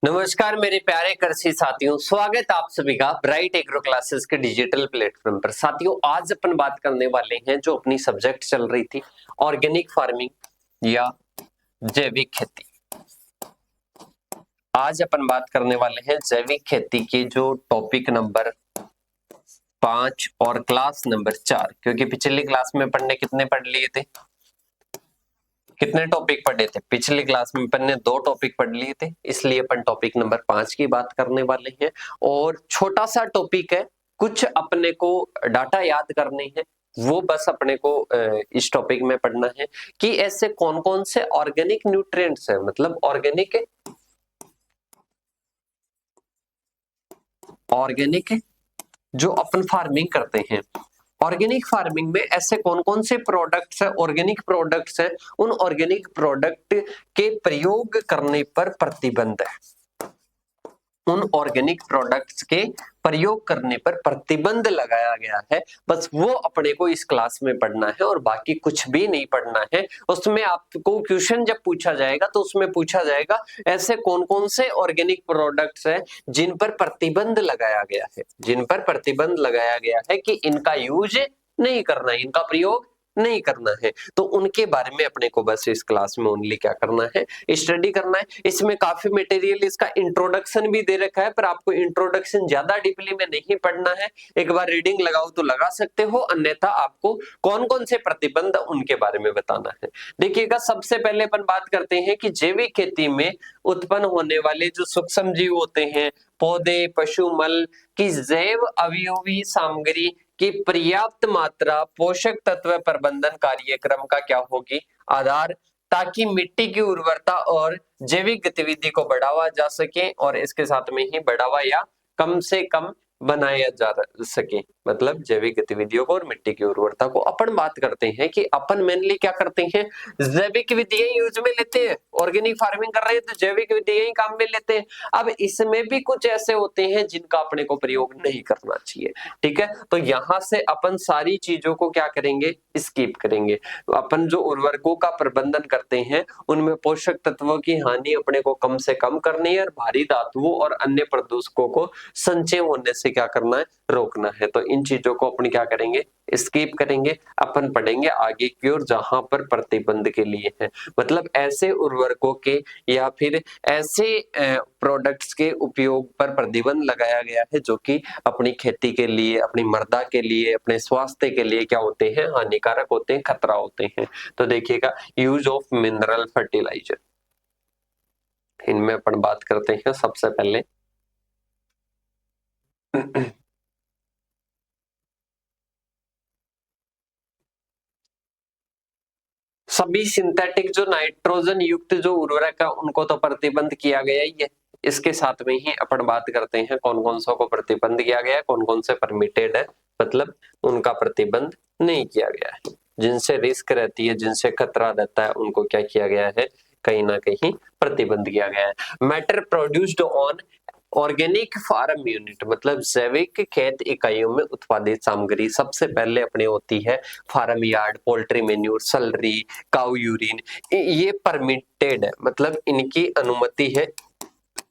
नमस्कार मेरे प्यारे कृषि साथियों, स्वागत आप सभी का ब्राइट एग्रो क्लासेस के डिजिटल प्लेटफॉर्म पर। साथियों, आज अपन बात करने वाले हैं जो अपनी सब्जेक्ट चल रही थी ऑर्गेनिक फार्मिंग या जैविक खेती। आज अपन बात करने वाले हैं जैविक खेती की जो टॉपिक नंबर 5 और क्लास नंबर 4, क्योंकि पिछली क्लास में अपन ने कितने पढ़ लिए थे, कितने टॉपिक पढ़े थे पिछली क्लास में? अपन ने 2 टॉपिक पढ़ लिए थे, इसलिए अपन टॉपिक नंबर 5 की बात करने वाले हैं। और छोटा सा टॉपिक है, कुछ अपने को डाटा याद करने हैं, वो बस अपने को इस टॉपिक में पढ़ना है कि ऐसे कौन कौन से ऑर्गेनिक न्यूट्रिएंट्स है, मतलब ऑर्गेनिक जो अपन फार्मिंग करते हैं। ऑर्गेनिक फार्मिंग में ऐसे कौन कौन से प्रोडक्ट्स है, ऑर्गेनिक प्रोडक्ट्स है, उन ऑर्गेनिक प्रोडक्ट के प्रयोग करने पर प्रतिबंध है। उन ऑर्गेनिक प्रोडक्ट्स के प्रयोग करने पर प्रतिबंध लगाया गया है, बस वो अपने को इस क्लास में पढ़ना है और बाकी कुछ भी नहीं पढ़ना है। उसमें आपको क्वेश्चन जब पूछा जाएगा तो उसमें पूछा जाएगा ऐसे कौन कौन से ऑर्गेनिक प्रोडक्ट्स हैं जिन पर प्रतिबंध लगाया गया है, जिन पर प्रतिबंध लगाया गया है कि इनका यूज नहीं करना है, इनका प्रयोग नहीं करना है। तो उनके बारे में अपने को बस इस क्लास में ओनली क्या करना है, स्टडी करना है। इसमें काफी मटेरियल, इसका इंट्रोडक्शन भी दे रखा है, पर आपको इंट्रोडक्शन ज्यादा डीपली में नहीं पढ़ना है। एक बार रीडिंग लगाओ तो लगा सकते हो, अन्यथा आपको कौन कौन से प्रतिबंध उनके बारे में बताना है। देखिएगा, सबसे पहले अपन बात करते हैं कि जैविक खेती में उत्पन्न होने वाले जो सूक्ष्म जीव होते हैं, पौधे, पशु मल की जैव अवयवी सामग्री की पर्याप्त मात्रा पोषक तत्व प्रबंधन कार्यक्रम का क्या होगी, आधार, ताकि मिट्टी की उर्वरता और जैविक गतिविधि को बढ़ावा जा सके और इसके साथ में ही बढ़ावा या कम से कम बनाया जा सके, मतलब जैविक गतिविधियों को और मिट्टी की उर्वरता को। अपन बात करते हैं कि अपन मेनली क्या करते हैं, जैविक विधियां यूज में लेते हैं। ऑर्गेनिक फार्मिंग कर रहे हैं तो जैविक विधियां ही काम में लेते हैं। अब इसमें भी कुछ ऐसे होते हैं जिनका अपने को प्रयोग नहीं करना चाहिए, ठीक है। तो यहां से अपन सारी चीजों को क्या करेंगे, स्किप करेंगे। अपन जो उर्वरकों का प्रबंधन करते हैं उनमें पोषक तत्वों की हानि अपने को कम से कम करनी है और भारी धातुओं और अन्य प्रदूषकों को संचय होने से क्या करना है, रोकना है। तो इन चीजों को अपन क्या करेंगे, स्किप करेंगे। अपन पढ़ेंगे आगे की ओर जहां पर प्रतिबंध के लिए है, मतलब ऐसे उर्वरकों के या फिर ऐसे प्रोडक्ट्स के उपयोग पर प्रतिबंध लगाया गया है जो कि अपनी खेती के लिए, अपनी मृदा के लिए, अपने स्वास्थ्य के लिए क्या होते हैं, हानिकारक होते हैं, खतरा होते हैं। तो देखिएगा, यूज ऑफ मिनरल फर्टिलाइजर, इनमें अपन बात करते हैं सबसे पहले सभी सिंथेटिक जो नाइट्रोजन युक्त जो उर्वरक है उनको तो प्रतिबंध किया गया ही है। इसके साथ में ही अपन बात करते हैं कौन कौन सा को प्रतिबंध किया गया है, कौन कौन से परमिटेड है, मतलब उनका प्रतिबंध नहीं किया गया है। जिनसे रिस्क रहती है, जिनसे खतरा रहता है, उनको क्या किया गया है, कहीं ना कहीं प्रतिबंध किया गया है। Matter produced on organic farm unit, मतलब जैविक खेत इकाइयों में उत्पादित सामग्री सबसे पहले अपने होती है farm yard, poultry manure, slurry, cow urine, ये परमिटेड है, मतलब इनकी अनुमति है,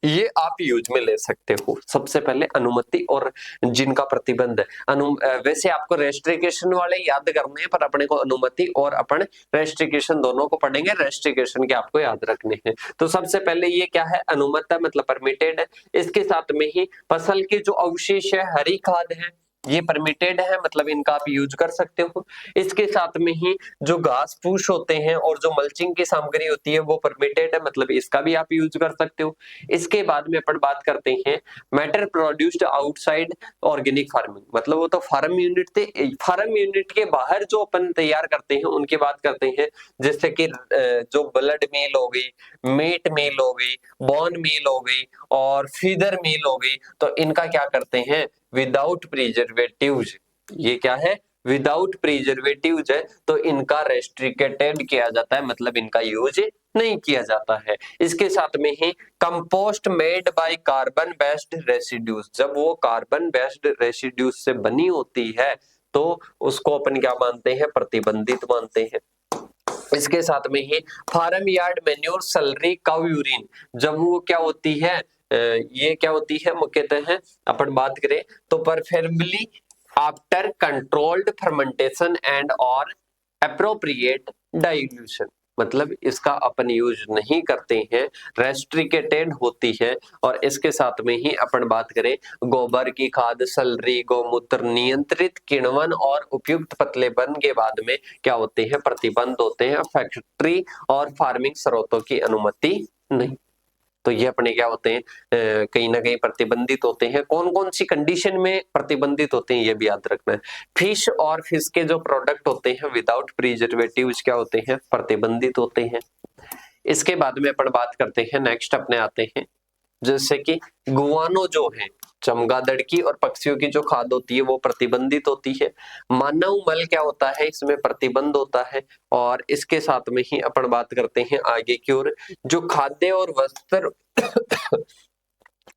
ये आप यूज में ले सकते हो। सबसे पहले अनुमति और जिनका प्रतिबंध है वैसे आपको रेस्ट्रिक्शन वाले याद करने हैं, पर अपने को अनुमति और अपन रेस्ट्रिक्शन दोनों को पढ़ेंगे। रेस्ट्रिक्शन के आपको याद रखने हैं। तो सबसे पहले ये क्या है, अनुमत है, मतलब परमिटेड है। इसके साथ में ही फसल के जो अवशेष है, हरी खाद है, ये परमिटेड है, मतलब इनका आप यूज कर सकते हो। इसके साथ में ही जो घास फूस होते हैं और जो मल्चिंग की सामग्री होती है वो परमिटेड है, मतलब इसका भी आप यूज कर सकते हो। इसके बाद में अपन बात करते हैं matter produced outside organic farming, मतलब वो तो फार्म यूनिट थे, फार्म यूनिट के बाहर जो अपन तैयार करते हैं उनकी बात करते हैं। जैसे कि जो ब्लड मील हो गई, मीट मील हो गई, बोन मील हो गई और फीडर मील हो गई, तो इनका क्या करते हैं, विदाउट प्रिजर्वेटिव्स। ये क्या है, विदाउट प्रिजर्वेटिव्स है, तो इनका रेस्ट्रिक्टेड किया जाता है, मतलब इनका यूज नहीं किया जाता है। इसके साथ में ही compost made by carbon based residues, जब वो कार्बन बेस्ड रेसिड्यूज से बनी होती है तो उसको अपन क्या मानते हैं, प्रतिबंधित मानते हैं। इसके साथ में ही farm yard manure, slurry, cow urine, जब वो क्या होती है, ये क्या होती है मुख्यतः है अपन बात करें तो परफेरेबली आफ्टर कंट्रोल्ड फर्मेंटेशन एंड और एप्रोप्रिएट डाइल्यूशन, मतलब इसका अपन यूज नहीं करते हैं, रेस्ट्रिकेटेड होती है। और इसके साथ में ही अपन बात करें गोबर की खाद, सलरी, गौमूत्र, नियंत्रित किण्वन और उपयुक्त पतलेपन के बाद में क्या होते हैं, प्रतिबंध होते हैं, फैक्ट्री और फार्मिंग स्रोतों की अनुमति नहीं। तो ये अपने क्या होते हैं, कहीं ना कहीं प्रतिबंधित होते हैं। कौन कौन सी कंडीशन में प्रतिबंधित होते हैं ये भी याद रखना है। फिश और फिश के जो प्रोडक्ट होते हैं विदाउट प्रिजर्वेटिव्स क्या होते हैं, प्रतिबंधित होते हैं। इसके बाद में अपन बात करते हैं, नेक्स्ट अपने आते हैं जैसे कि गुआनो जो है, चमगादड़ की और पक्षियों की जो खाद होती है वो प्रतिबंधित होती है। मानव मल क्या होता है, इसमें प्रतिबंध होता है। और इसके साथ में ही अपन बात करते हैं आगे की ओर, जो खाद्य और वस्त्र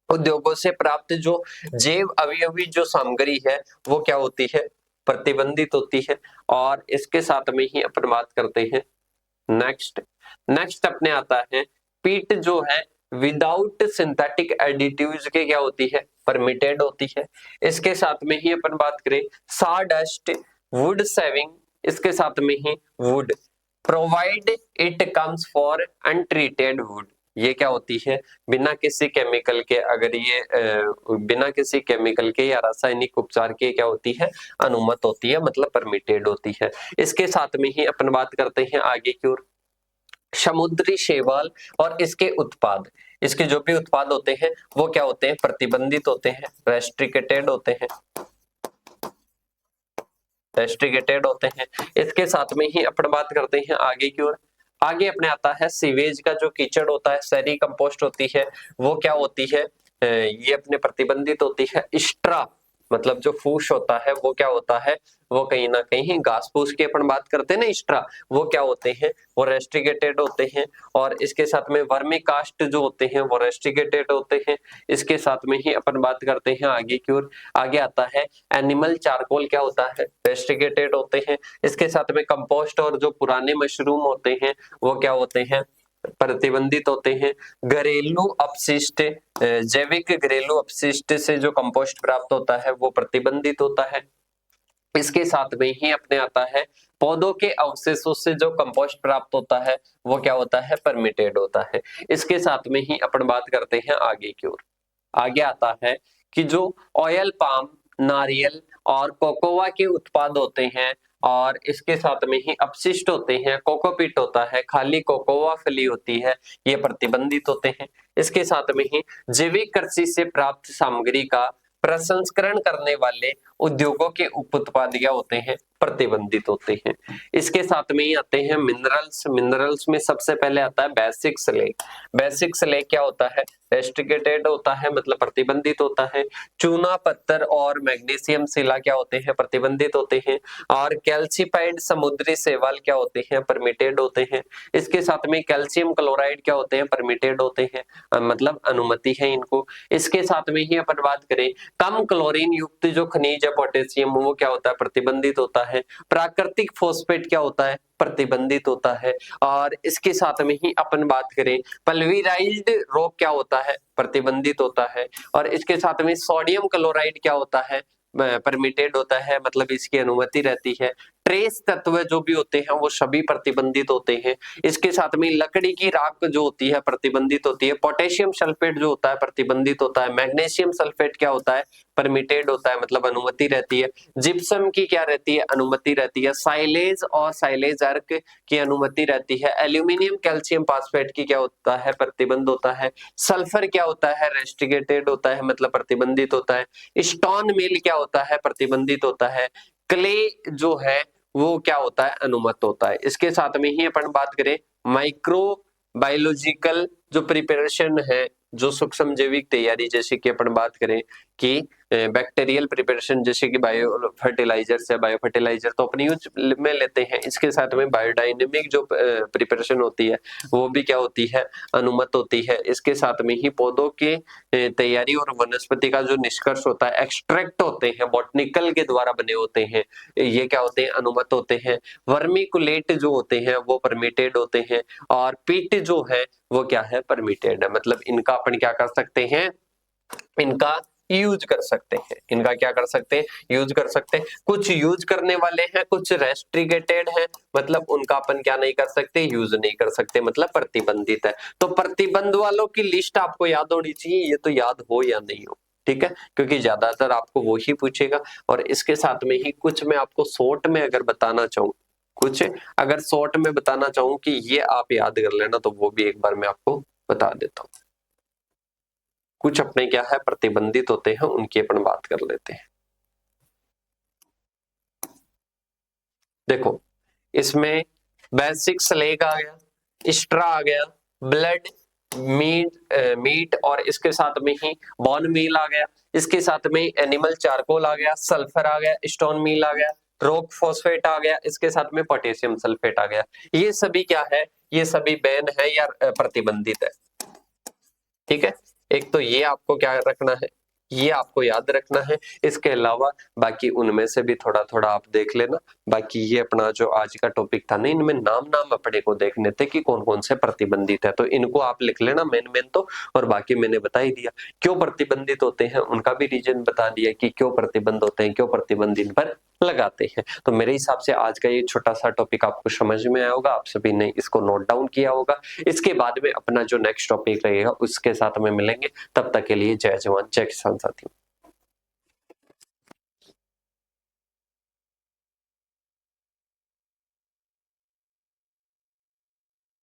उद्योगों से प्राप्त जो जैव अवयवी जो सामग्री है वो क्या होती है, प्रतिबंधित होती है। और इसके साथ में ही अपन बात करते हैं नेक्स्ट अपने आता है पीट जो है विदाउट सिंथेटिक एडिटिव्स के क्या होती है, परमिटेड होती है। इसके साथ में ही अपन बात करें साडस्ट, वुड सेविंग, इसके साथ में he would provide it comes for untreated would, ये क्या होती है, बिना किसी केमिकल के, अगर ये बिना किसी केमिकल के या रासायनिक उपचार के क्या होती है, अनुमत होती है, मतलब परमिटेड होती है। इसके साथ में ही अपन बात करते हैं आगे की ओर समुद्री शैवाल और इसके उत्पाद, इसके जो भी उत्पाद होते हैं वो क्या होते हैं, प्रतिबंधित होते हैं, रेस्ट्रिकेटेड होते हैं, रेस्ट्रिकेटेड होते हैं। इसके साथ में ही अपन बात करते हैं आगे की ओर, आगे अपने आता है सीवेज का जो कीचड़ होता है, सेरी कंपोस्ट होती है, वो क्या होती है, ये अपने प्रतिबंधित होती है। स्ट्रा मतलब जो फूस होता है वो क्या होता है, वो कहीं ना कहीं घास फूस की अपन बात करते हैं ना, स्ट्रा, वो क्या होते हैं, वो रेस्ट्रिकेटेड होते हैं। और इसके साथ में वर्मी कास्ट जो होते हैं वो रेस्ट्रिकेटेड होते हैं। इसके साथ में ही अपन बात करते हैं आगे की ओर, आगे आता है एनिमल चारकोल क्या होता है, रेस्ट्रिकेटेड होते हैं। इसके साथ में कंपोस्ट और जो पुराने मशरूम होते हैं वो क्या होते हैं, प्रतिबंधित होते हैं। घरेलू अपशिष्ट, जैविक घरेलू अपशिष्ट से जो कंपोस्ट प्राप्त होता है वो प्रतिबंधित होता है। इसके साथ में ही अपने आता है पौधों के अवशेषों से जो कंपोस्ट प्राप्त होता है वो क्या होता है, परमिटेड होता है। इसके साथ में ही अपन बात करते हैं आगे की ओर, आगे आता है कि जो ऑयल पाम, नारियल और कोकोआ के उत्पाद होते हैं और इसके साथ में ही अपशिष्ट होते हैं, कोकोपीट होता है, खाली कोकोआ फली होती है, ये प्रतिबंधित होते हैं। इसके साथ में ही जैविक कृषि से प्राप्त सामग्री का प्रसंस्करण करने वाले उद्योगों के उप उत्पाद क्या होते हैं, प्रतिबंधित होते हैं। इसके साथ में ही आते हैं मिनरल्स, मिनरल्स में सबसे पहले आता है बेसिक स्लेग। बेसिक स्लेग क्या होता है, रेस्ट्रिकेटेड होता है, मतलब प्रतिबंधित होता है। चूना पत्थर और मैग्नीशियम शिला क्या होते हैं, प्रतिबंधित होते हैं। और कैल्शिफाइड समुद्री शैवाल क्या होते हैं, परमिटेड होते हैं। इसके साथ में कैल्शियम क्लोराइड क्या होते हैं, परमिटेड होते हैं, मतलब अनुमति है इनको। इसके साथ में ही अपन बात करें कम क्लोरीन युक्त जो खनिज है पोटेशियम, वो क्या होता है, प्रतिबंधित होता है। प्राकृतिक फॉस्फेट क्या होता है, प्रतिबंधित होता है। और इसके साथ में ही अपन बात करें पल्वराइज्ड रॉक क्या होता है, प्रतिबंधित होता है। और इसके साथ में सोडियम क्लोराइड क्या होता है, परमिटेड होता है, मतलब इसकी अनुमति रहती है। ट्रेस तत्व जो भी होते हैं वो सभी प्रतिबंधित होते हैं। इसके साथ में लकड़ी की राख जो होती है प्रतिबंधित होती है। पोटेशियम सल्फेट जो होता है प्रतिबंधित होता है। मैग्नीशियम सल्फेट क्या होता है, परमिटेड होता है, मतलब अनुमति रहती है। जिप्सम की क्या रहती है, अनुमति रहती है। साइलेज और साइलेज अर्क की अनुमति रहती है। एल्यूमिनियम कैल्शियम फास्फेट की क्या होता है, प्रतिबंध होता है। सल्फर क्या होता है, रेस्ट्रिकेटेड होता है, मतलब प्रतिबंधित होता है। स्टोन मिल क्या होता है, प्रतिबंधित होता है। क्ले जो है वो क्या होता है, अनुमत होता है। इसके साथ में ही अपन बात करें माइक्रो बायोलॉजिकल जो प्रिपरेशन है, जो सूक्ष्म जैविक तैयारी, जैसे कि अपन बात करें कि बैक्टीरियल प्रिपरेशन जैसे कि बायो फर्टिलाइजर्स है, बायो फर्टिलाइजर तो अपने यूज में लेते हैं, इसके साथ में बायोडायनेमिक जो प्रिपरेशन होती है वो भी क्या होती है, अनुमत होती है। इसके साथ में ही पौधों के तैयारी और वनस्पति का जो निष्कर्ष होता है, एक्सट्रैक्ट होते हैं, बॉटनिकल के द्वारा बने होते हैं, ये क्या होते हैं, अनुमत होते हैं। वर्मिकुलेट जो होते हैं वो परमिटेड होते हैं, और पिट जो है वो क्या है, परमिटेड है। मतलब इनका अपन क्या कर सकते हैं, इनका यूज कर सकते हैं, इनका क्या कर सकते हैं, यूज कर सकते हैं। कुछ यूज करने वाले हैं, कुछ रेस्ट्रिकेटेड हैं, मतलब उनका अपन क्या नहीं कर सकते, यूज नहीं कर सकते, मतलब प्रतिबंधित है। तो प्रतिबंध वालों की लिस्ट आपको याद होनी चाहिए, ये तो याद हो या नहीं हो, ठीक है, क्योंकि ज्यादातर आपको वो ही पूछेगा। और इसके साथ में ही कुछ मैं आपको शॉर्ट में अगर बताना चाहूँ, कुछ अगर शॉर्ट में बताना चाहूँ कि ये आप याद कर लेना, तो वो भी एक बार मैं आपको बता देता हूँ। कुछ अपने क्या है, प्रतिबंधित होते हैं, उनकी अपन बात कर लेते हैं। देखो इसमें बेसिक स्लेग आ गया, स्ट्रा आ गया, ब्लड, मीट और इसके साथ में ही बोन मील आ गया, इसके साथ में एनिमल चारकोल आ गया, सल्फर आ गया, स्टोन मील आ गया, रॉक फॉस्फेट आ गया, इसके साथ में पोटेशियम सल्फेट आ गया। ये सभी क्या है, ये सभी बैन है या प्रतिबंधित है, ठीक है। एक तो ये आपको क्या रखना है, ये आपको याद रखना है। इसके अलावा बाकी उनमें से भी थोड़ा थोड़ा आप देख लेना। बाकी ये अपना जो आज का टॉपिक था ना, इनमें नाम नाम अपने को देखने थे कि कौन कौन से प्रतिबंधित है, तो इनको आप लिख लेना मेन मेन तो। और बाकी मैंने बता ही दिया क्यों प्रतिबंधित होते हैं, उनका भी रीजन बता दिया कि क्यों प्रतिबंध होते हैं, क्यों प्रतिबंध इन पर लगाते हैं। तो मेरे हिसाब से आज का ये छोटा सा टॉपिक आपको समझ में आया होगा, आप सभी ने इसको नोट डाउन किया होगा। इसके बाद में अपना जो नेक्स्ट टॉपिक रहेगा उसके साथ में मिलेंगे, तब तक के लिए जय जवान जय किसान साथियों।